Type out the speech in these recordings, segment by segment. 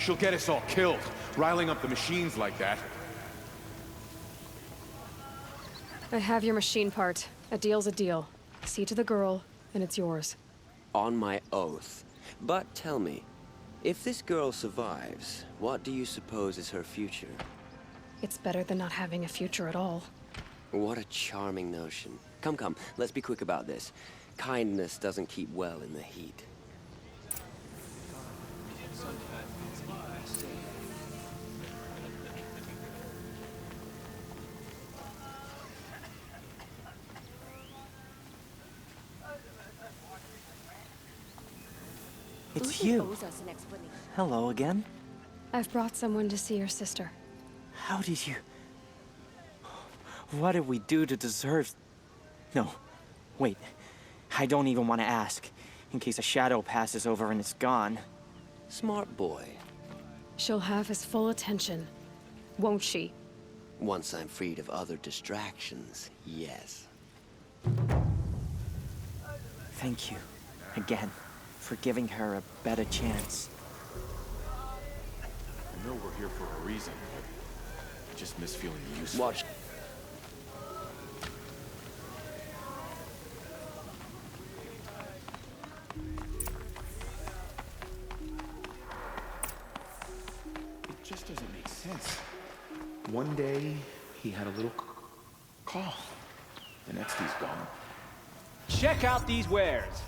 She'll get us all killed, riling up the machines like that. I have your machine part. A deal's a deal. See to the girl, and it's yours. On my oath. But tell me, if this girl survives, what do you suppose is her future? It's better than not having a future at all. What a charming notion. Come, let's be quick about this. Kindness doesn't keep well in the heat. It's you. Hello again. I've brought someone to see your sister. How did you... What did we do to deserve... No, wait. I don't even want to ask, in case a shadow passes over and it's gone. Smart boy. She'll have his full attention, won't she? Once I'm freed of other distractions, yes. Thank you, again, for giving her a better chance. I know we're here for a reason, but I just miss feeling useful. Watch. It just doesn't make sense. One day, he had a little cough. The next he's gone. Check out these wares.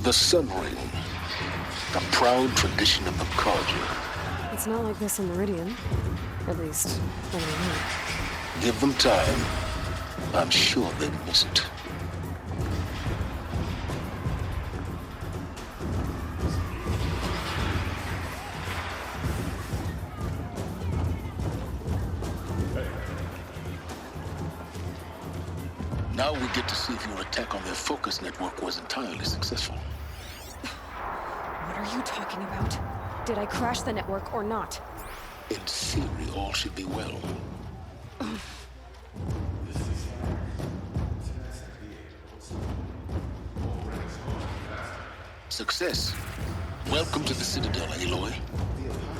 The Sun Ring, a proud tradition of the Carja. It's not like this in Meridian. At least, I don't know. Give them time. I'm sure they'd miss it. Now we get to see if your attack on their focus network was entirely successful. What are you talking about? Did I crash the network or not? In theory, all should be well. Success. Welcome to the Citadel, Aloy.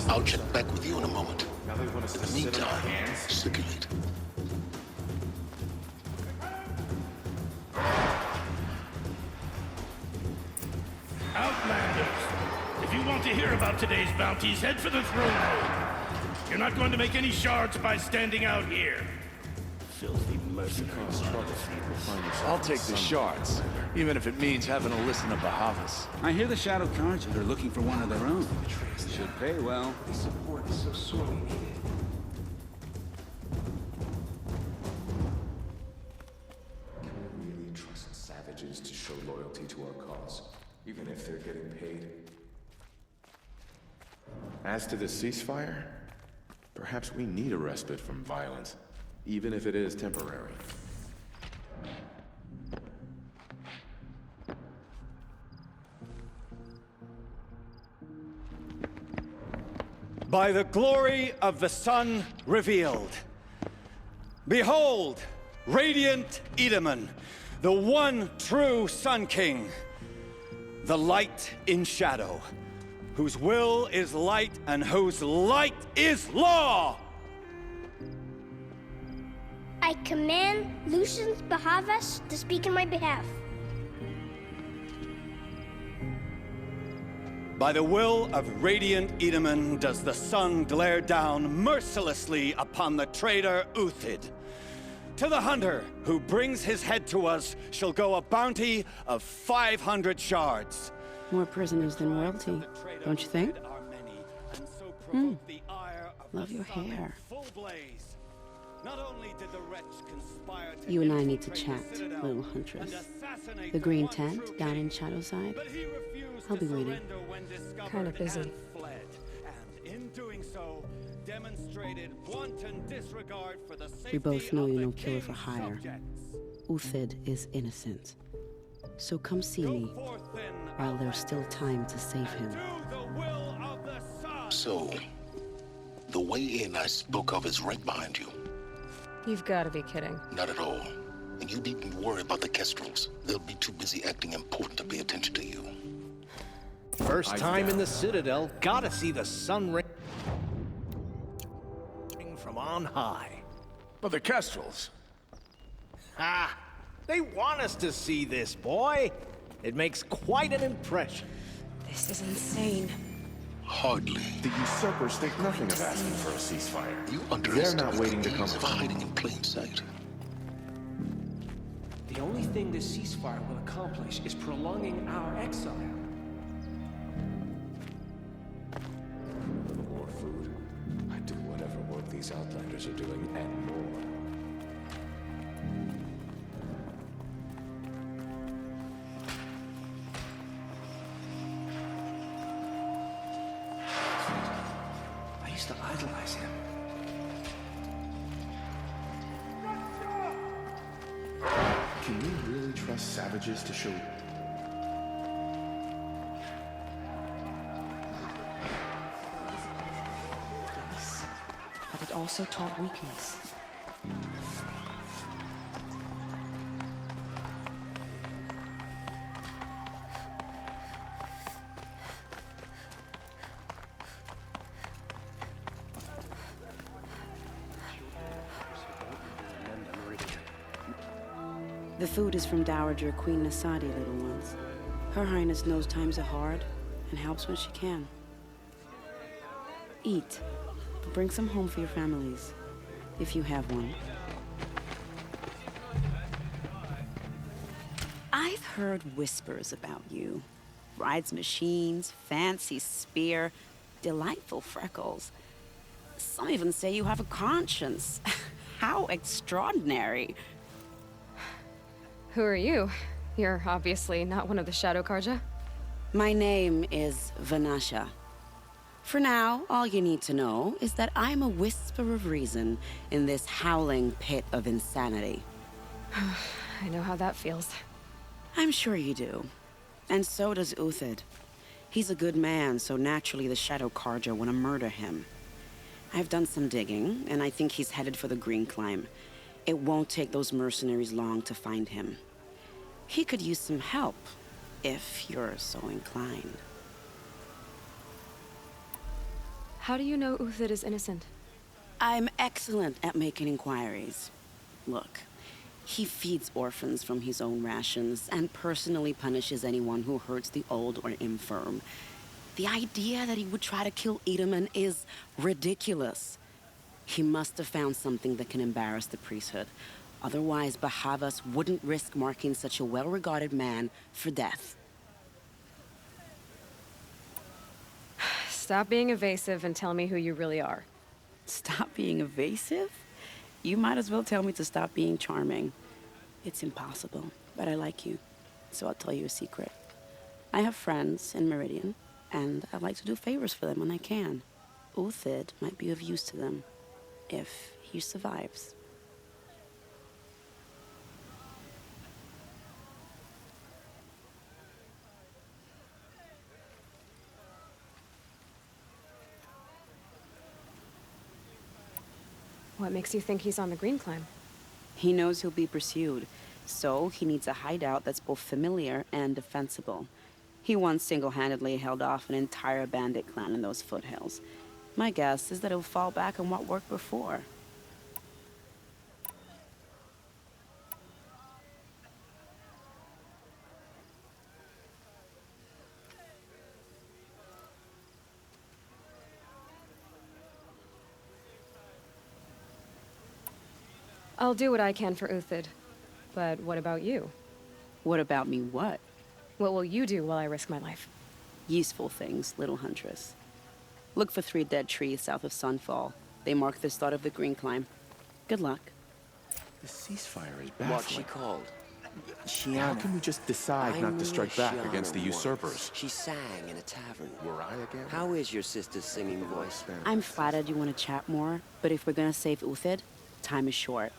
I'll check back with you in a moment. In the meantime, circulate. Outlanders! If you want to hear about today's bounties, head for the throne room. You're not going to make any shards by standing out here. Filthy mercenaries. I'll take the shards, even if it means having to listen to Bahavas. I hear the Shadow Carja are looking for one of their own. Should pay well. The support is so sorely needed. Can we really trust savages to show loyalty to our cause, even if they're getting paid? As to the ceasefire, perhaps we need a respite from violence, even if it is temporary. By the glory of the sun revealed. Behold, radiant Edaman, the one true Sun King, the light in shadow, whose will is light and whose light is law! I command Lucius Bahavas to speak in my behalf. By the will of radiant Edaman does the sun glare down mercilessly upon the traitor Uthid. To the hunter who brings his head to us shall go a bounty of 500 shards. More prisoners than royalty, don't you think? Hmm. Love your hair. Not only did the wretch conspire to You and I need to infiltrate chat, the Citadel little huntress. and assassinate The green one tent true down king, in Shadowside. but he refused I'll to be waiting. surrender when discovered Kinda busy. and fled. And in doing so, demonstrated wanton disregard for the safety We both know of you're the no killer for king's hire. subjects. Uthid is innocent. So come see Go me forth then, while there's still time to save him. do the will of the sun. So, the way in I spoke of is right behind you. You've got to be kidding. Not at all. And you needn't worry about the Kestrels. They'll be too busy acting important to pay attention to you. First time in the Citadel, gotta see the sun ring from on high. But the Kestrels. Ha! They want us to see this, boy. It makes quite an impression. This is insane. Hardly. The usurpers think nothing of asking for a ceasefire. You They're underestimate not waiting to the come ease of from hiding in plain sight. The only thing this ceasefire will accomplish is prolonging our exile. More food. I'd do whatever work these outlanders are doing and more. I used to idolize him. Can we really trust savages to show... But it also taught weakness. The food is from Dowager Queen Nasadi, little ones. Her Highness knows times are hard and helps when she can. Eat, but bring some home for your families, if you have one. I've heard whispers about you. Rides machines, fancy spear, delightful freckles. Some even say you have a conscience. How extraordinary. Who are you? You're obviously not one of the Shadow Karja. My name is Vanasha. For now, all you need to know is that I'm a whisper of reason in this howling pit of insanity. I know how that feels. I'm sure you do. And so does Uthid. He's a good man, so naturally the Shadow Karja want to murder him. I've done some digging, and I think he's headed for the Green Climb. It won't take those mercenaries long to find him. He could use some help, if you're so inclined. How do you know Uthid is innocent? I'm excellent at making inquiries. Look, he feeds orphans from his own rations and personally punishes anyone who hurts the old or infirm. The idea that he would try to kill Edelman is ridiculous. He must have found something that can embarrass the priesthood. Otherwise, Bahavas wouldn't risk marking such a well-regarded man for death. Stop being evasive and tell me who you really are. Stop being evasive? You might as well tell me to stop being charming. It's impossible, but I like you, so I'll tell you a secret. I have friends in Meridian, and I like to do favors for them when I can. Uthid might be of use to them, if he survives. What makes you think he's on the Green Climb? He knows he'll be pursued, so he needs a hideout that's both familiar and defensible. He once single-handedly held off an entire bandit clan in those foothills. My guess is that he'll fall back on what worked before. I'll do what I can for Uthid. But what about you? What about me what? What will you do while I risk my life? Useful things, little huntress. Look for 3 dead trees south of Sunfall. They mark the start of the Green Climb. Good luck. The ceasefire is What's she baffling. called? How can we just decide not to strike back against the usurpers? She sang in a tavern. Were I again? How is your sister's singing voice? I'm flattered you want to chat more, but if we're gonna save Uthid, time is short.